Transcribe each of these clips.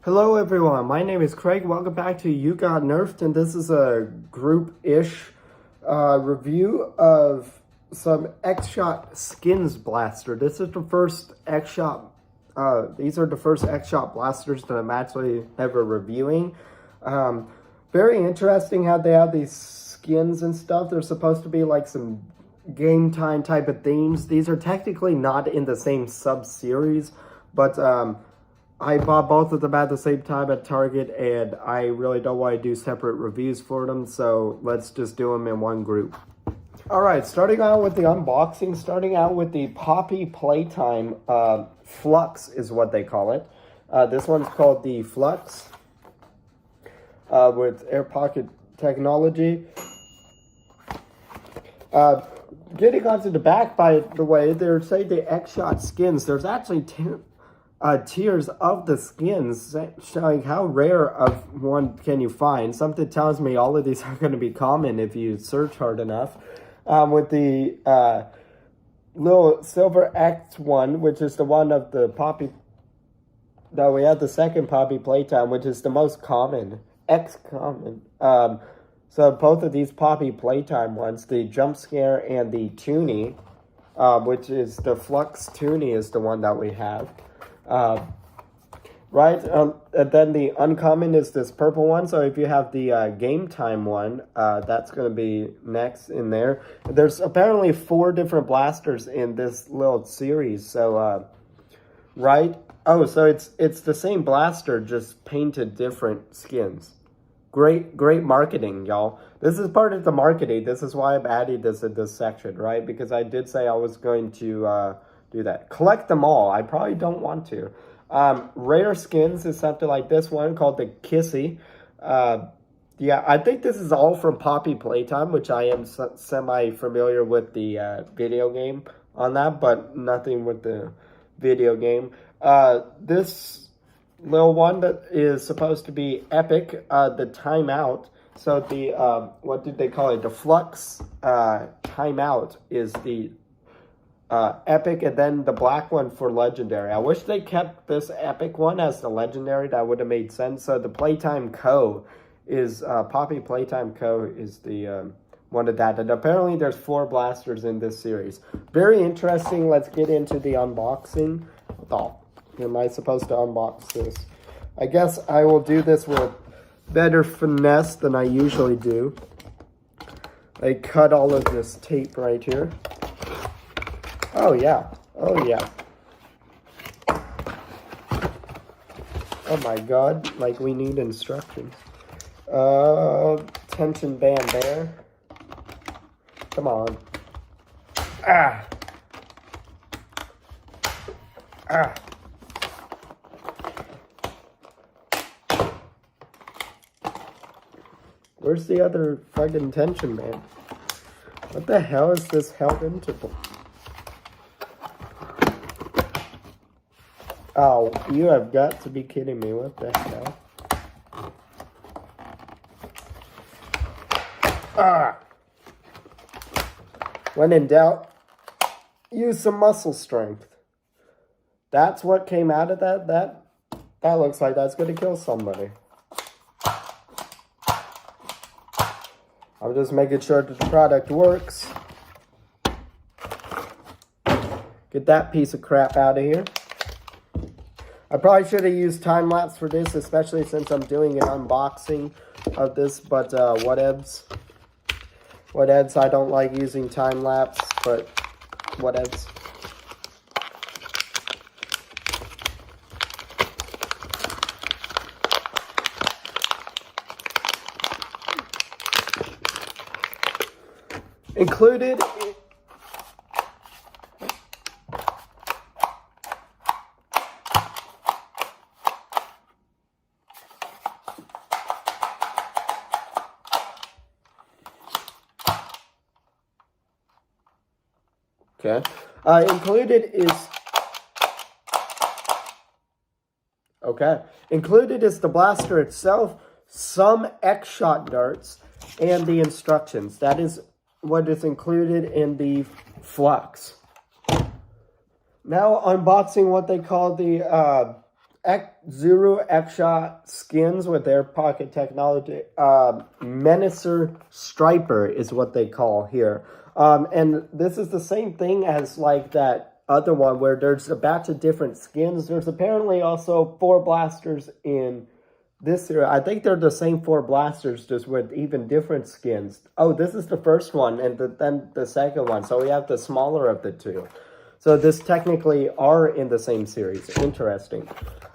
Hello everyone, my name is Craig. Welcome back to You Got Nerfed, and this is a group-ish review of some X-Shot Skins Blaster. This is the first X-Shot, these are the first X-Shot blasters that I'm actually ever reviewing. Very interesting how they have these skins and stuff. They're supposed to be like some game time type of themes. These are technically not in the same sub-series, but I bought both of them at the same time at Target, and I really don't want to do separate reviews for them, so let's just do them in one group. Alright, starting out with the unboxing, starting out with the Poppy Playtime Flux is what they call it. This one's called the Flux with air pocket technology. Getting onto the back, by the way, they're saying the X-Shot skins. There's actually tiers of the skins showing how rare of one can you find. Something tells me all of these are going to be common if you search hard enough. With the little Silver X one, which is the one of the Poppy. No, we have the second Poppy Playtime, which is the most common. X-common. So both of these Poppy Playtime ones, the Jump Scare and the Toonie, which is the Flux Toonie is the one that we have. And then the uncommon is this purple one. So if you have the game time one, that's going to be next in there. There's apparently 4 different blasters in this little series. So so it's the same blaster, just painted different skins. Great marketing, y'all. This is part of the marketing. This is why I'm adding this in this section, right? Because I did say I was going to do that. Collect them all. I probably don't want to. Rare skins is something like this one called the Kissy. Yeah, I think this is all from Poppy Playtime, which I am semi-familiar with the video game on that, but nothing with the video game. This little one that is supposed to be epic, the Timeout. So the, what did they call it? The Flux Timeout is the epic, and then the black one for legendary. I wish they kept this epic one as the legendary. That would have made sense. So the Playtime Co is Poppy Playtime Co is the one of that. And apparently there's 4 blasters in this series. Very interesting. Let's get into the unboxing. Oh, am I supposed to unbox this? I guess I will do this with better finesse than I usually do. I cut all of this tape right here. Oh yeah, oh yeah. Oh my god, like we need instructions. Tension band there. Come on. Ah. Where's the other fucking tension band? What the hell is this held into? Oh, you have got to be kidding me. What the hell? When in doubt, use some muscle strength. That's what came out of that? That looks like that's going to kill somebody. I'm just making sure that the product works. Get that piece of crap out of here. I probably should have used time-lapse for this, especially since I'm doing an unboxing of this, but whatevs. Whatevs, I don't like using time-lapse, but whatevs. Included... Okay. Included is the blaster itself, some X-Shot darts, and the instructions. That is what is included in the Flux. Now unboxing what they call the Zero X-Shot skins with air pocket technology. Menace Striper is what they call here. And this is the same thing as like that other one where there's a batch of different skins. There's apparently also 4 blasters in this here. I think they're the same 4 blasters, just with even different skins. Oh, this is the first one, and then the second one. So we have the smaller of the 2. So this technically are in the same series. Interesting.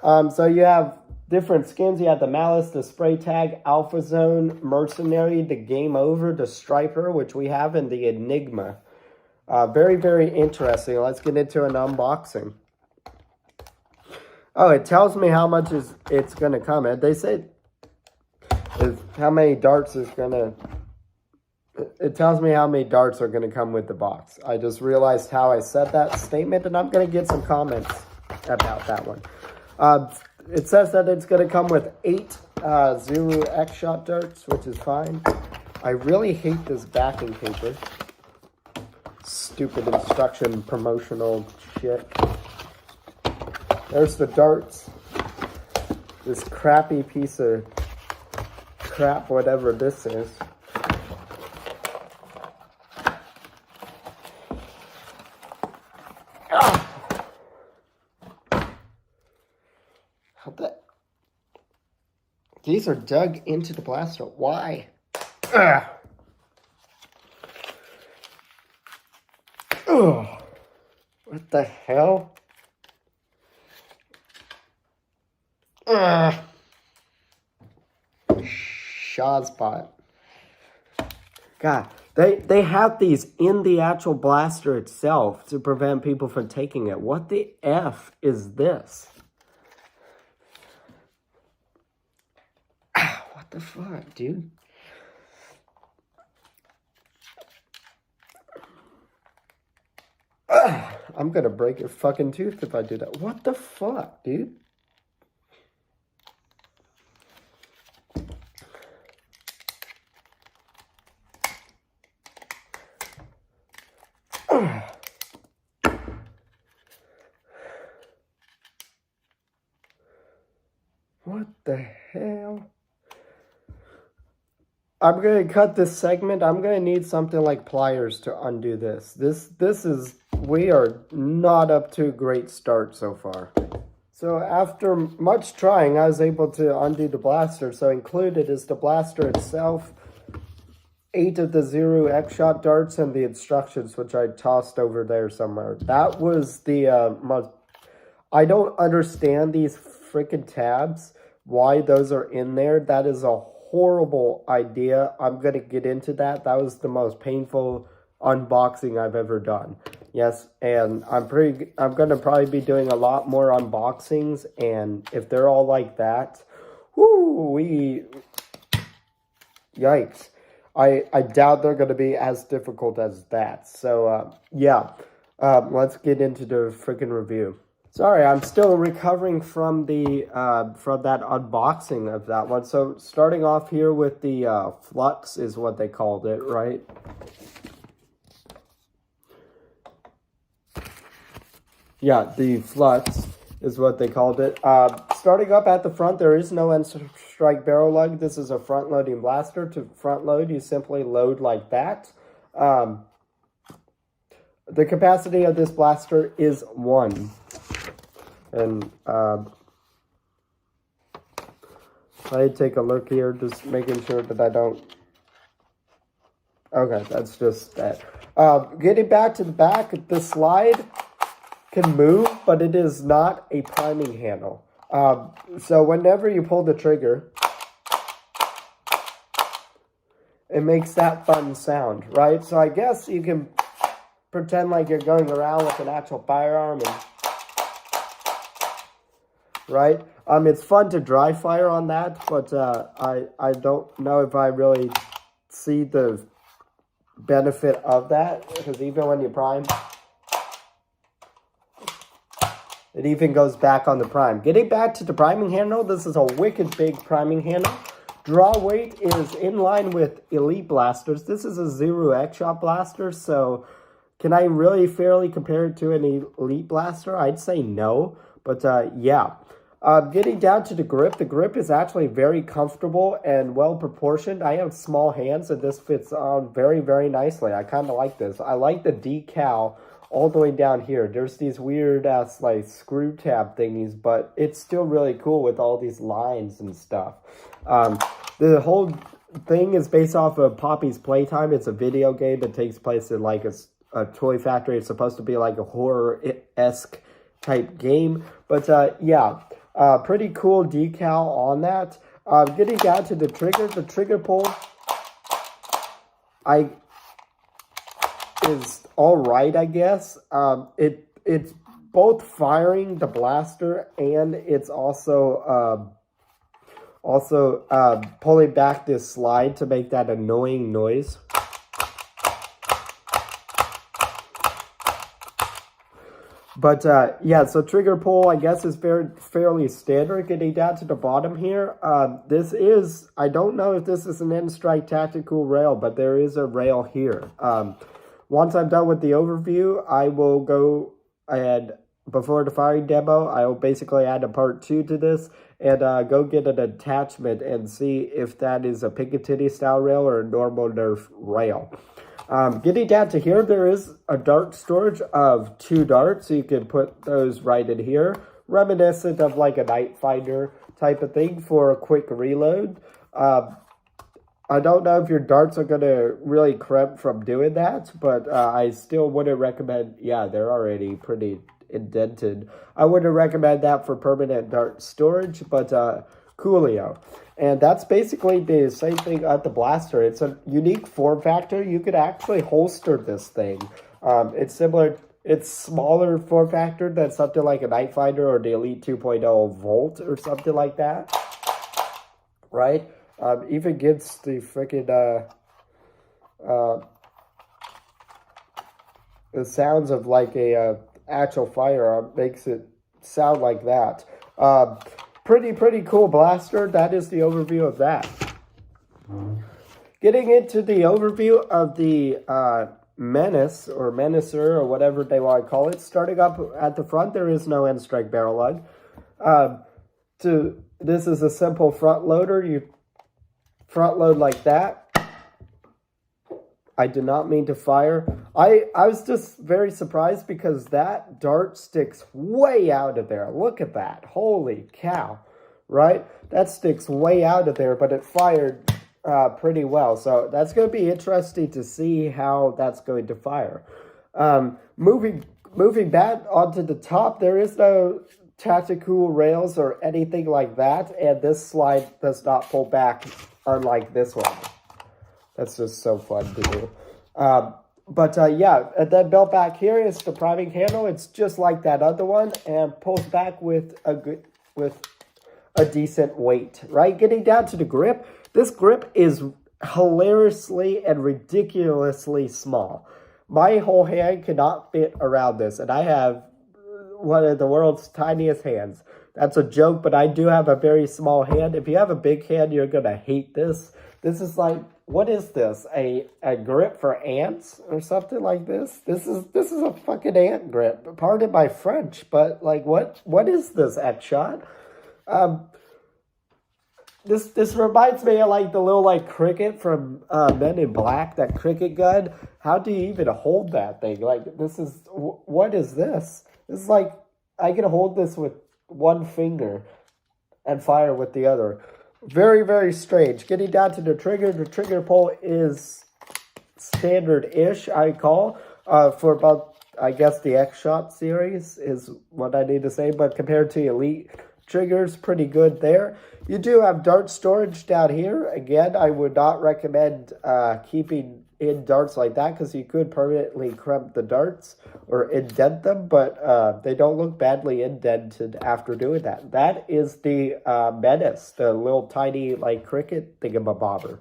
So you have different skins. You have the Malice, the Spray Tag, Alpha Zone, Mercenary, the Game Over, the Striper, which we have, and the Enigma. Very, very interesting. Let's get into an unboxing. Oh, it tells me how much it's going to come at. They said how many darts is going to... It tells me how many darts are going to come with the box. I just realized how I said that statement, and I'm going to get some comments about that one. It says that it's going to come with 8 Zero X-Shot darts, which is fine. I really hate this backing paper. Stupid instruction promotional shit. There's the darts. This crappy piece of crap, whatever this is. These are dug into the blaster. Why? Ugh. Ugh. What the hell? Ugh. Shawspot. God, they have these in the actual blaster itself to prevent people from taking it. What the F is this? What the fuck, dude? I'm gonna break your fucking tooth if I do that. What the fuck, dude? What the hell? I'm going to cut this segment. I'm going to need something like pliers to undo this. We are not up to a great start so far. So after much trying, I was able to undo the blaster. So included is the blaster itself, 8 of the Zero X-Shot darts, and the instructions, which I tossed over there somewhere. That was the most... I don't understand these freaking tabs, why those are in there. That is a horrible idea. I'm going to get into that. That was the most painful unboxing I've ever done. Yes, and I'm going to probably be doing a lot more unboxings, and if they're all like that, yikes. I doubt they're going to be as difficult as that. So, yeah, let's get into the freaking review. Sorry, I'm still recovering from from that unboxing of that one. So, starting off here with the Flux is what they called it, right? Yeah, the Flux is what they called it. Starting up at the front, there is no end strike barrel lug. This is a front-loading blaster. To front-load, you simply load like that. The capacity of this blaster is 1. And I take a look here, just making sure that I don't... Okay, that's just that. Getting back to the back, the slide can move, but it is not a priming handle. So whenever you pull the trigger, it makes that fun sound, right? So I guess you can pretend like you're going around with an actual firearm, and, right? It's fun to dry fire on that, but I don't know if I really see the benefit of that, because even when you prime, it even goes back on the prime. Getting back to the priming handle, this is a wicked big priming handle. Draw weight is in line with Elite blasters. This is a Zero X-Shot blaster, so can I really fairly compare it to an Elite blaster? I'd say no, but yeah. Getting down to the grip is actually very comfortable and well proportioned. I have small hands and this fits on very, very nicely. I kind of like this. I like the decal all the way down here. There's these weird ass like screw tab thingies, but it's still really cool with all these lines and stuff. The whole thing is based off of Poppy's Playtime. It's a video game that takes place in like a toy factory. It's supposed to be like a horror-esque type game. But yeah, pretty cool decal on that. Getting down to the trigger pull is all right, I guess. It's both firing the blaster and it's also pulling back this slide to make that annoying noise. But yeah, so trigger pull, I guess, is fairly standard. Getting down to the bottom here, this is, I don't know if this is an N-Strike tactical rail, but there is a rail here. Once I'm done with the overview, I will go ahead, before the firing demo, I will basically add a part 2 to this and go get an attachment and see if that is a Picatinny style rail or a normal Nerf rail. Getting down to here, there is a dart storage of 2 darts, so you can put those right in here, reminiscent of like a Night Finder type of thing for a quick reload. I don't know if your darts are going to really crimp from doing that, but I still wouldn't recommend, yeah, they're already pretty indented. I wouldn't recommend that for permanent dart storage, but coolio. And that's basically the same thing at the blaster. It's a unique form factor. You could actually holster this thing. It's similar, it's smaller form factor than something like a Night Finder or the Elite 2.0 Volt or something like that. Right? Even gets the freaking the sounds of like a actual firearm, makes it sound like that. Pretty cool blaster. That is the overview of that. Getting into the overview of the Menace or Menacer or whatever they want to call it. Starting up at the front, there is no N-Strike barrel lug. This is a simple front loader. You front load like that. I did not mean to fire. I was just very surprised because that dart sticks way out of there. Look at that. Holy cow. Right? That sticks way out of there, but it fired pretty well. So that's going to be interesting to see how that's going to fire. Moving that onto the top, there is no tactical rails or anything like that. And this slide does not pull back unlike this one. That's just so fun to do. Yeah, and then belt back here is the priming handle. It's just like that other one and pulls back with a decent weight, right? Getting down to the grip, this grip is hilariously and ridiculously small. My whole hand cannot fit around this, and I have one of the world's tiniest hands. That's a joke, but I do have a very small hand. If you have a big hand, you're going to hate this. This is like, what is this? A grip for ants or something like this? This is a fucking ant grip. Pardon my French, but like what is this, Etshot? This reminds me of like the little like cricket from Men in Black, that cricket gun. How do you even hold that thing? Like what is this? This is like, I can hold this with one finger and fire with the other. Very, very strange. Getting down to the trigger pull is standard-ish, I call, for about, I guess, the X-Shot series is what I need to say, but compared to Elite triggers, pretty good there. You do have dart storage down here. Again, I would not recommend keeping in darts like that because you could permanently crimp the darts or indent them, but they don't look badly indented after doing that. That is the Menace, the little tiny like cricket thingamabobber.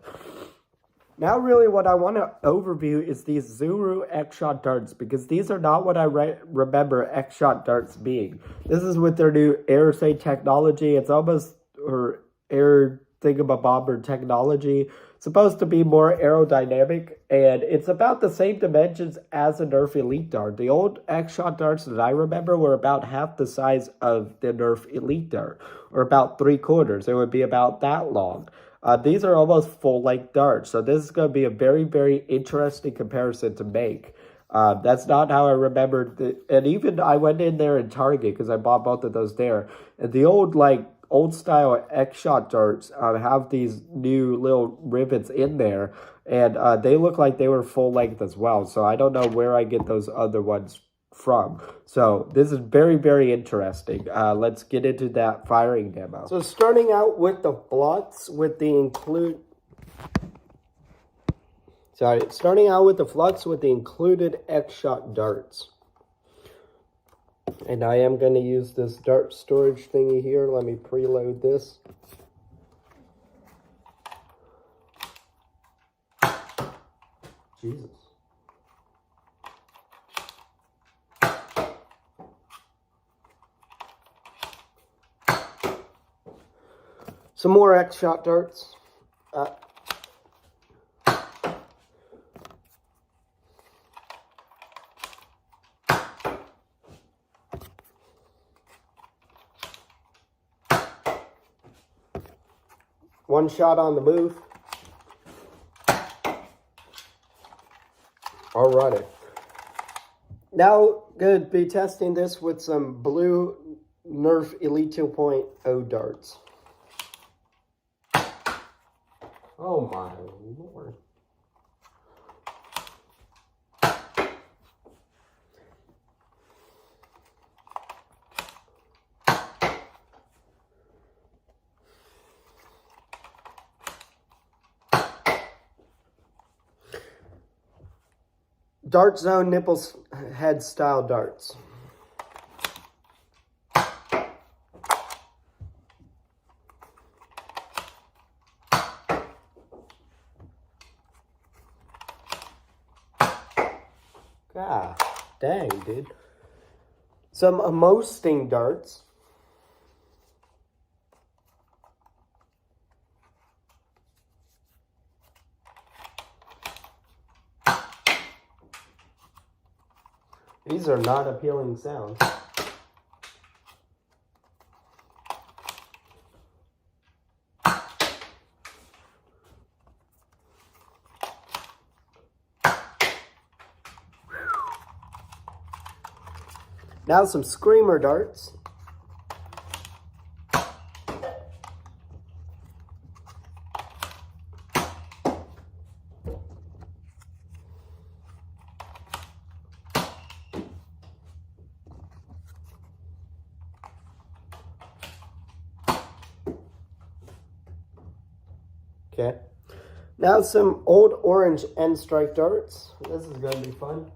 Now really what I want to overview is these Zuru X-Shot darts, because these are not what I remember X-Shot darts being. This is with their new AirSafe technology. It's almost, or air thingamabobber technology. It's supposed to be more aerodynamic, and it's about the same dimensions as a Nerf Elite Dart. The old X-Shot darts that I remember were about half the size of the Nerf Elite Dart, or about 3/4. It would be about that long. These are almost full-length darts, so this is going to be a very, very interesting comparison to make. That's not how I remembered. And even I went in there in Target because I bought both of those there. And the old style X-Shot darts have these new little rivets in there, and they look like they were full length as well. So I don't know where I get those other ones from. So this is very, very interesting. Let's get into that firing demo. So starting out with the Flux with the included X-Shot darts. And I am going to use this dart storage thingy here. Let me preload this. Jesus. Some more X-Shot darts. One shot on the move. Alrighty. Now, going to be testing this with some blue Nerf Elite 2.0 darts. Oh my lord. Dart Zone nipples head style darts. Ah, dang, dude. Some Amosting darts. These are not appealing sounds. Now some Screamer darts. Okay. Now some old orange end strike darts. This is going to be fun.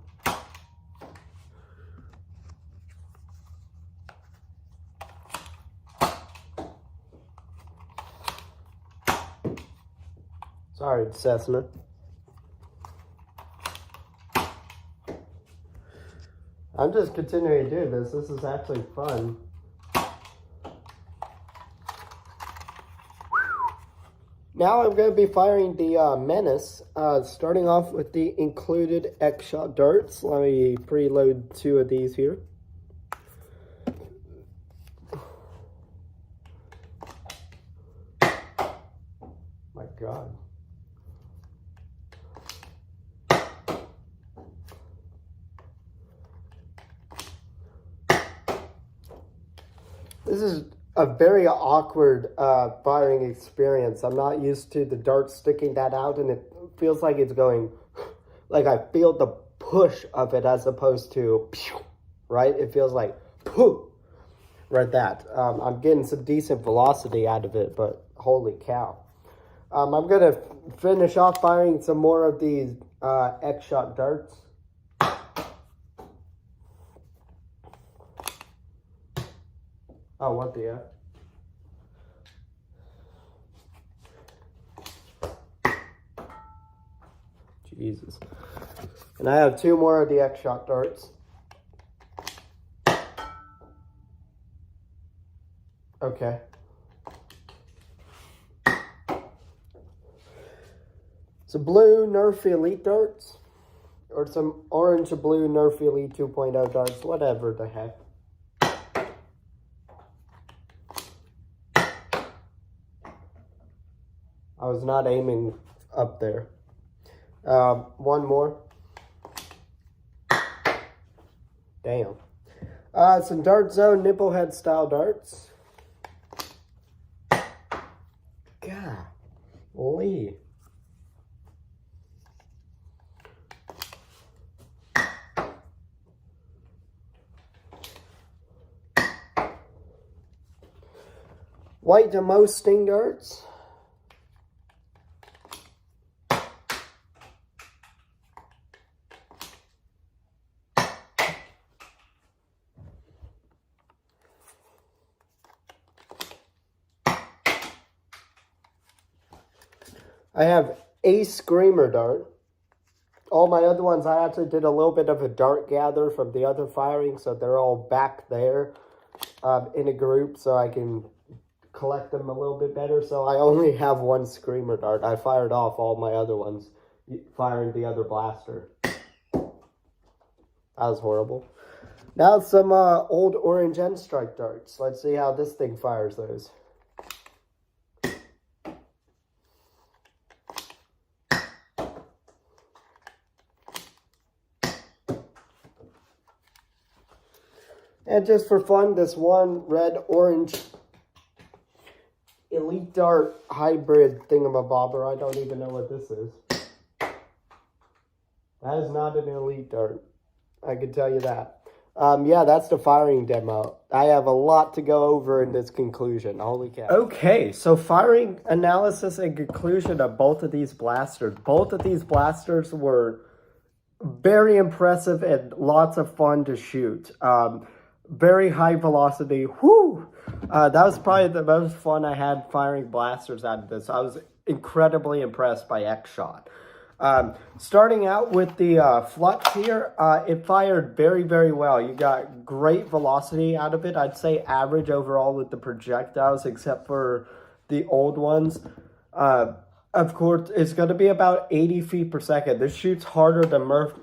Sorry, Cessna. I'm just continuing to do this. This is actually fun. Now I'm going to be firing the Menace, starting off with the included X-Shot darts. Let me preload 2 of these here. My God. This is a very awkward firing experience. I'm not used to the dart sticking that out, and it feels like it's going, like I feel the push of it as opposed to, right? It feels like, poof, right that. I'm getting some decent velocity out of it, but holy cow. I'm going to finish off firing some more of these X-Shot darts. Oh, what the F? Jesus. And I have 2 more of the X-Shot darts. Okay. some blue Nerf Elite darts, or some orange or blue Nerf Elite 2.0 darts, whatever the heck. I was not aiming up there. One more. Damn. Some Dart Zone Nipplehead style darts. Golly. White Demo Sting darts. I have a Screamer dart. All my other ones, I actually did a little bit of a dart gather from the other firing, so they're all back there in a group so I can collect them a little bit better. So I only have one Screamer dart. I fired off all my other ones, firing the other blaster. That was horrible. Now some old orange end strike darts. Let's see how this thing fires those. And just for fun, this one red-orange Elite Dart hybrid thingamabobber. I don't even know what this is. That is not an Elite Dart. I can tell you that. Yeah, that's the firing demo. I have a lot to go over in this conclusion. Holy cow. Okay, so firing analysis and conclusion of both of these blasters. Both of these blasters were very impressive and lots of fun to shoot. Very high velocity. Whoo! That was probably the most fun I had firing blasters out of this. I was incredibly impressed by X-Shot. Starting out with the Flux here, it fired very, very well. You got great velocity out of it. I'd say average overall with the projectiles, except for the old ones. Of course, it's going to be about 80 feet per second. This shoots harder than most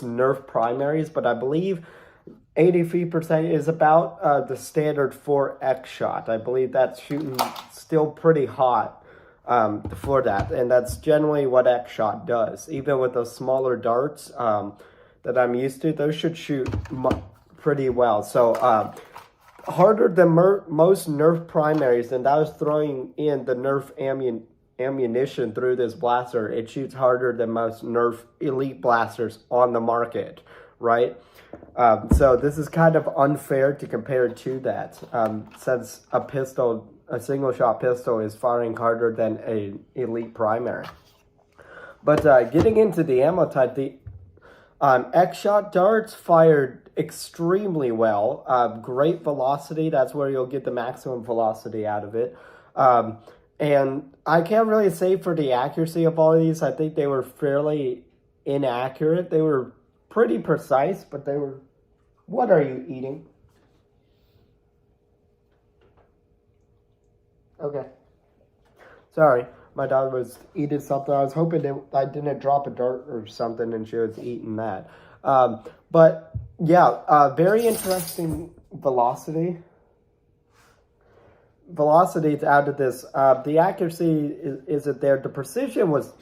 Nerf primaries, but I believe 80 feet per second is about the standard for X-Shot. I believe that's shooting still pretty hot for that, and that's generally what X-Shot does. Even with those smaller darts that I'm used to, those should shoot pretty well. So harder than most Nerf primaries, and that was throwing in the Nerf ammunition through this blaster. It shoots harder than most Nerf Elite blasters on the market, right? So this is kind of unfair to compare to that, since a single shot pistol is firing harder than an Elite primary. But getting into the ammo type, the X-Shot darts fired extremely well. Great velocity, that's where you'll get the maximum velocity out of it. And I can't really say for the accuracy of all of these. I think they were fairly inaccurate. They were pretty precise, but they were... What are you eating? Okay. Sorry, my dog was eating something. I was hoping I didn't drop a dart or something and she was eating that. But yeah, very interesting velocity. Velocity out of this. The accuracy isn't there. The precision was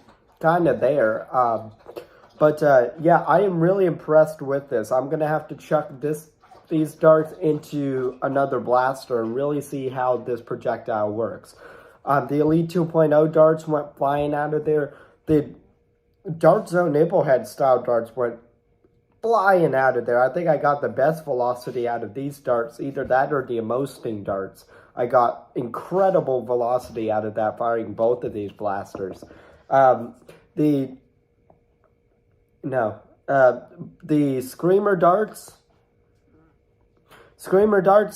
kind of there. But yeah, I am really impressed with this. I'm going to have to chuck these darts into another blaster and really see how this projectile works. The Elite 2.0 darts went flying out of there. The Dart Zone Nipplehead style darts went flying out of there. I think I got the best velocity out of these darts, either that or the Emosting darts. I got incredible velocity out of that firing both of these blasters. The Screamer darts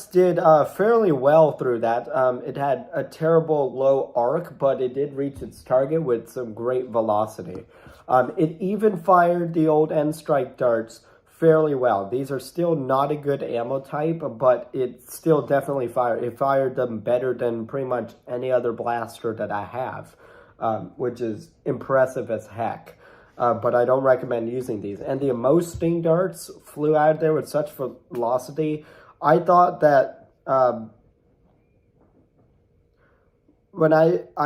did fairly well through that. It had a terrible low arc, but it did reach its target with some great velocity. It even fired the old end strike darts fairly well. These are still not a good ammo type, but it still definitely fired. It fired them better than pretty much any other blaster that I have. which is impressive as heck. But I don't recommend using these. And the most sting darts flew out there with such velocity. I thought that I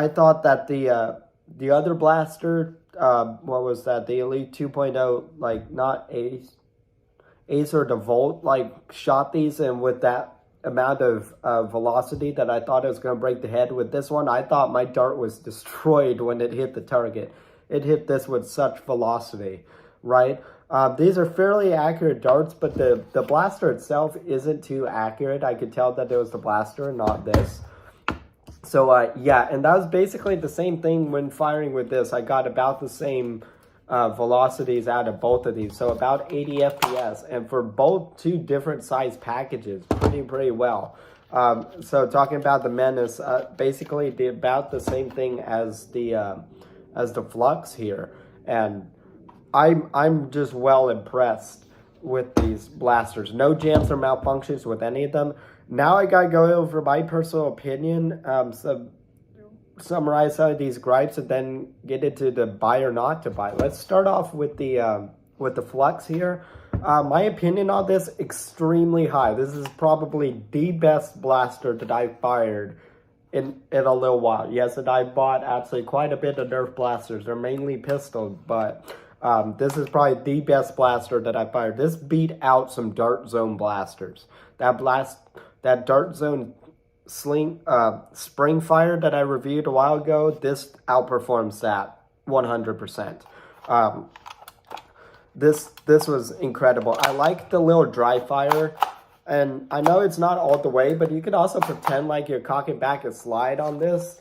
thought that the other blaster, what was that? The Elite 2.0, like not Ace or the Volt, like shot these, and with that amount of velocity that I thought it was going to break the head. With this one, I thought my dart was destroyed when it hit the target. It hit this with such velocity, right? These are fairly accurate darts, but the blaster itself isn't too accurate. I could tell that it was the blaster, not this. So, yeah, and that was basically the same thing when firing with this. I got about the same velocities out of both of these, so about 80 FPS, and for both two different size packages, pretty well. So talking about the Menace, basically about the same thing as the Flux here, and I'm just well impressed with these blasters. No jams or malfunctions with any of them. Now I gotta go over my personal opinion, summarize some of these gripes, and then get into the buy or not to buy. Let's start off with the Flux here. My opinion on this, extremely high. This is probably the best blaster that I've fired in a little while. Yes, and I bought actually quite a bit of Nerf blasters. They're mainly pistols, but this is probably the best blaster that I fired. This beat out some Dart Zone blasters. That Dart Zone spring fire that I reviewed a while ago, this outperforms that 100%. This was incredible. I like the little dry fire, and I know it's not all the way, but you could also pretend like you're cocking back a slide on this.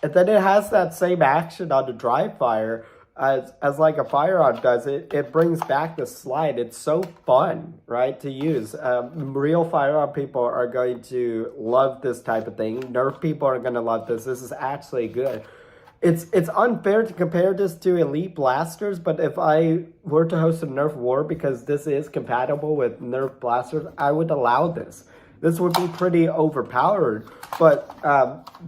And then it has that same action on the dry fire as like a firearm does. It brings back the slide. It's so fun, right, to use. Real firearm people are going to love this type of thing. Nerf people are going to love this. This is actually good. It's unfair to compare this to Elite blasters, but if I were to host a Nerf war, because this is compatible with Nerf blasters, I would allow this. This would be pretty overpowered, but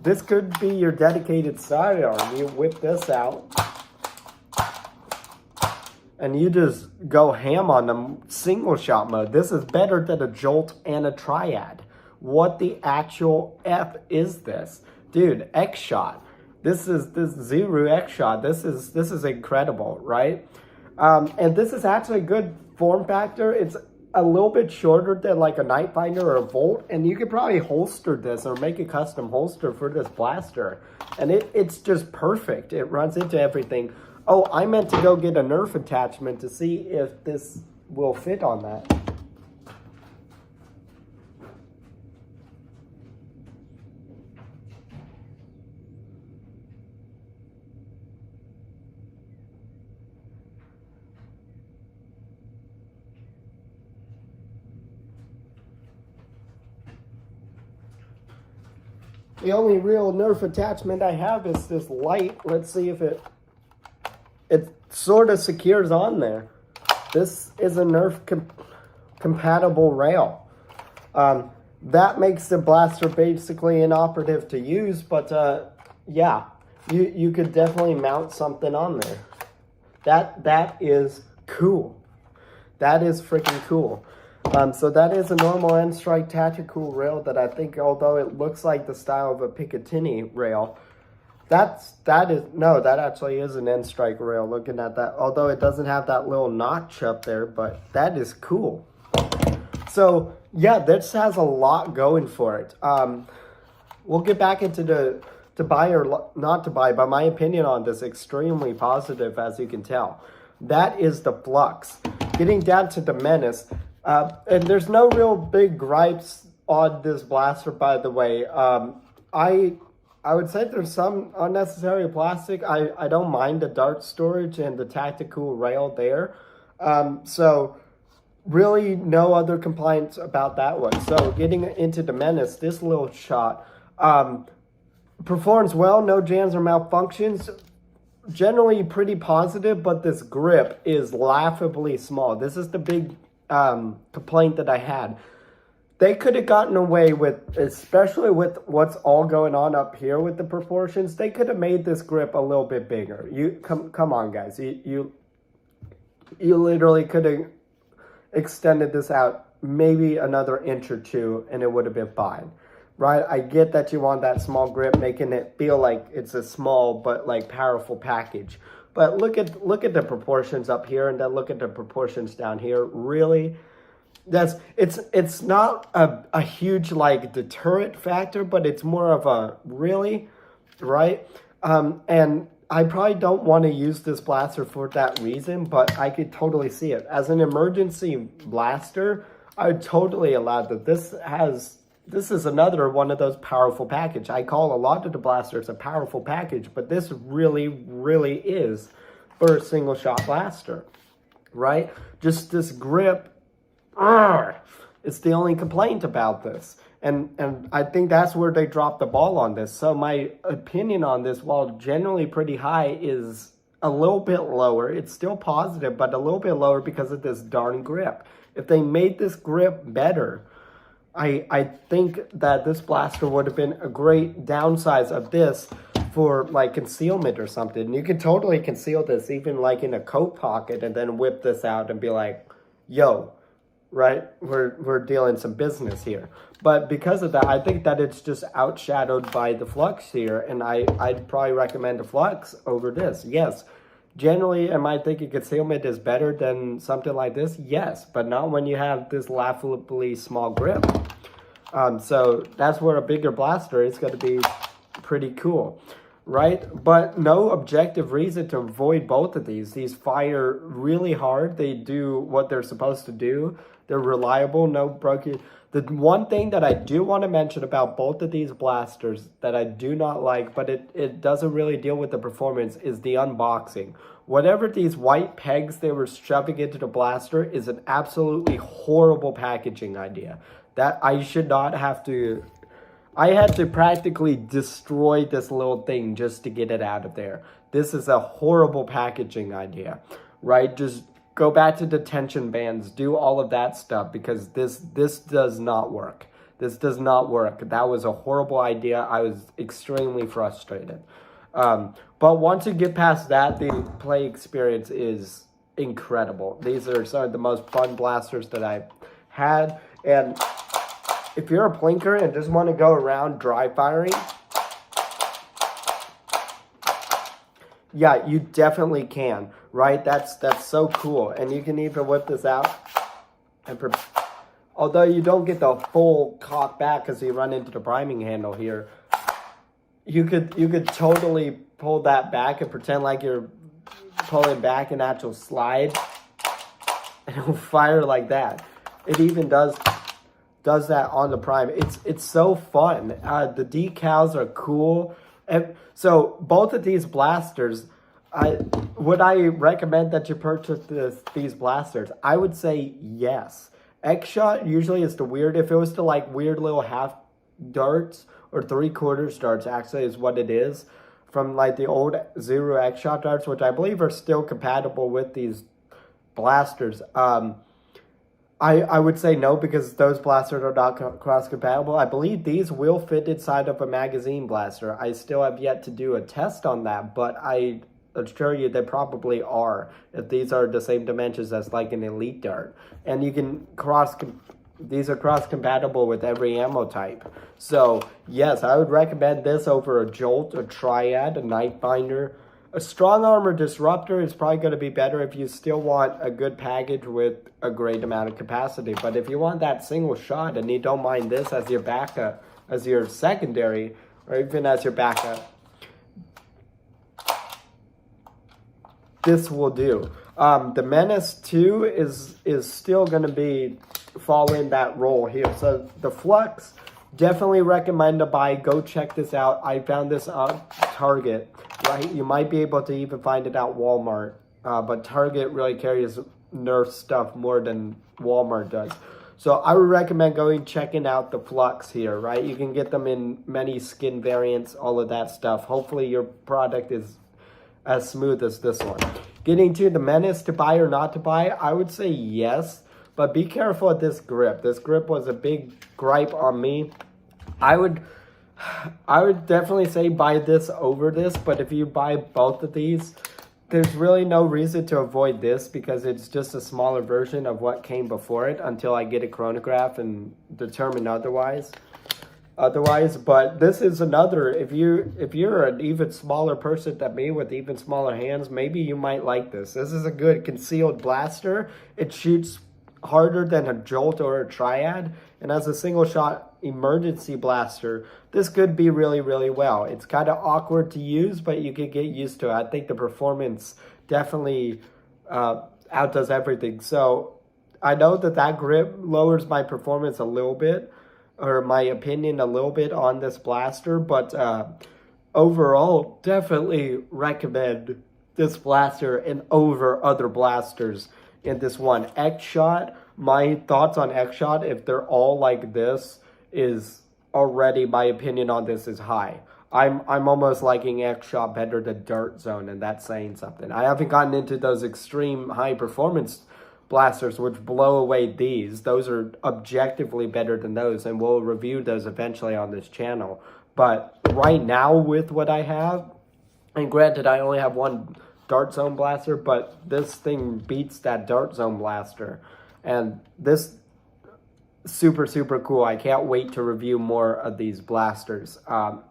this could be your dedicated sidearm. You whip this out, and you just go ham on them single shot mode. This is better than a Jolt and a Triad. What the actual F is this? Dude, X-Shot. This Zuru X-Shot. This is incredible, right? And this is actually a good form factor. It's a little bit shorter than like a Night Finder or a Volt, and you could probably holster this or make a custom holster for this blaster. And it's just perfect. It runs into everything. Oh, I meant to go get a Nerf attachment to see if this will fit on that. The only real Nerf attachment I have is this light. Let's see if it sort of secures on there. This is a Nerf compatible rail. That makes the blaster basically inoperative to use, but yeah, you could definitely mount something on there. That is cool. That is freaking cool. So that is a normal N-Strike tactical rail that I think, although it looks like the style of a Picatinny rail, that actually is an N-Strike rail, looking at that, although it doesn't have that little notch up there, but that is cool. So yeah, this has a lot going for it. We'll get back into to buy or not to buy, but my opinion on this, extremely positive, as you can tell. That is the Flux. Getting down to the Menace, and there's no real big gripes on this blaster, by the way. I would say there's some unnecessary plastic. I don't mind the dart storage and the tactical rail there. So really no other complaints about that one. So getting into the Menace, this little shot performs well, no jams or malfunctions. Generally pretty positive, but this grip is laughably small. This is the big complaint that I had. they could have gotten away with, especially with what's all going on up here with the proportions, they could have made this grip a little bit bigger. You come on, guys. You literally could have extended this out maybe another inch or two, and it would have been fine, right? I get that you want that small grip, making it feel like it's a small but like powerful package. But look at the proportions up here, and then look at the proportions down here. Really, it's not a huge like deterrent factor, but it's more of a really, right? And I probably don't want to use this blaster for that reason, but I could totally see it as an emergency blaster. I would totally allow that. This is another one of those powerful package. I call a lot of the blasters a powerful package, but this really, really is for a single shot blaster, right? Just this grip, it's the only complaint about this. And I think that's where they dropped the ball on this. So my opinion on this, while generally pretty high, is a little bit lower. It's still positive, but a little bit lower because of this darn grip. If they made this grip better, I think that this blaster would have been a great downsize of this for like concealment or something. You could totally conceal this even like in a coat pocket and then whip this out and be like, yo, right, we're dealing some business here. But because of that, I think that it's just outshadowed by the Flux here, and I'd probably recommend the Flux over this. Yes, generally, am I thinking concealment is better than something like this? Yes, but not when you have this laughably small grip. So that's where a bigger blaster is going to be pretty cool, right? But no objective reason to avoid both of these. These fire really hard. They do what they're supposed to do. They're reliable, no broken. The one thing that I do want to mention about both of these blasters that I do not like, but it doesn't really deal with the performance, is the unboxing. Whatever these white pegs they were shoving into the blaster is an absolutely horrible packaging idea. That I should not have to... I had to practically destroy this little thing just to get it out of there. This is a horrible packaging idea, right? Just go back to detention bands, do all of that stuff, because this does not work. This does not work. That was a horrible idea. I was extremely frustrated. But once you get past that, the play experience is incredible. These are some of the most fun blasters that I've had. And if you're a plinker and just want to go around dry firing, yeah, you definitely can, right? That's so cool. And you can even whip this out. And although you don't get the full cock back because you run into the priming handle here, you could totally pull that back and pretend like you're pulling back an actual slide, and it'll fire like that. It even does that on the prime. It's so fun. The decals are cool. And so both of these blasters, would I recommend that you purchase these blasters? I would say yes. X-Shot usually is the weird. If it was to like weird little half darts or 3/4 darts, actually is what it is, from like the old Zero X-Shot darts, which I believe are still compatible with these blasters. I would say no, because those blasters are not cross-compatible. I believe these will fit inside of a magazine blaster. I still have yet to do a test on that, but I assure you they probably are, if these are the same dimensions as like an Elite Dart. And you can these are cross-compatible with every ammo type. So yes, I would recommend this over a Jolt, a Triad, a Night Finder. A Strong Armor Disruptor is probably going to be better if you still want a good package with a great amount of capacity. But if you want that single shot and you don't mind this as your backup, as your secondary, or even as your backup, this will do. The Menace 2 is still going to fall in that role here. So the Flux, definitely recommend to buy. Go check this out. I found this on Target, right? You might be able to even find it at Walmart, but Target really carries Nerf stuff more than Walmart does. So I would recommend checking out the Flux here, right? You can get them in many skin variants, all of that stuff. Hopefully your product is as smooth as this one. Getting to the Menace, to buy or not to buy, I would say yes. But be careful with this grip. This grip was a big gripe on me. I would definitely say buy this over this, but if you buy both of these, there's really no reason to avoid this because it's just a smaller version of what came before it until I get a chronograph and determine otherwise. But this is another, if you're an even smaller person than me with even smaller hands, maybe you might like this. This is a good concealed blaster. It shoots harder than a Jolt or a Triad, and as a single shot emergency blaster, this could be really, really well. It's kind of awkward to use, but you can get used to it. I think the performance definitely outdoes everything. So I know that grip lowers my performance a little bit, or my opinion a little bit on this blaster, but overall, definitely recommend this blaster and over other blasters in this one. X-Shot, my thoughts on X-Shot, if they're all like this, is already, my opinion on this is high. I'm almost liking X-Shot better than Dirt Zone, and that's saying something. I haven't gotten into those extreme high performance blasters which blow away these. Those are objectively better than those, and we'll review those eventually on this channel. But right now with what I have, and granted I only have one Dart Zone blaster, but this thing beats that Dart Zone blaster, and this super, super cool. I can't wait to review more of these blasters.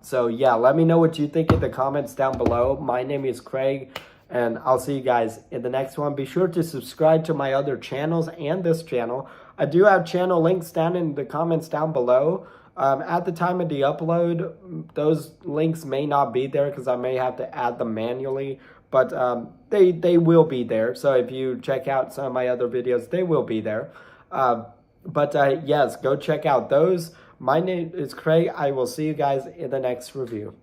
So yeah, let me know what you think in the comments down below. My name is Craig, and I'll see you guys in the next one. Be sure to subscribe to my other channels and this channel. I do have channel links down in the comments down below. At the time of the upload, those links may not be there because I may have to add them manually, but they will be there. So if you check out some of my other videos, they will be there. But yes, go check out those. My name is Craig. I will see you guys in the next review.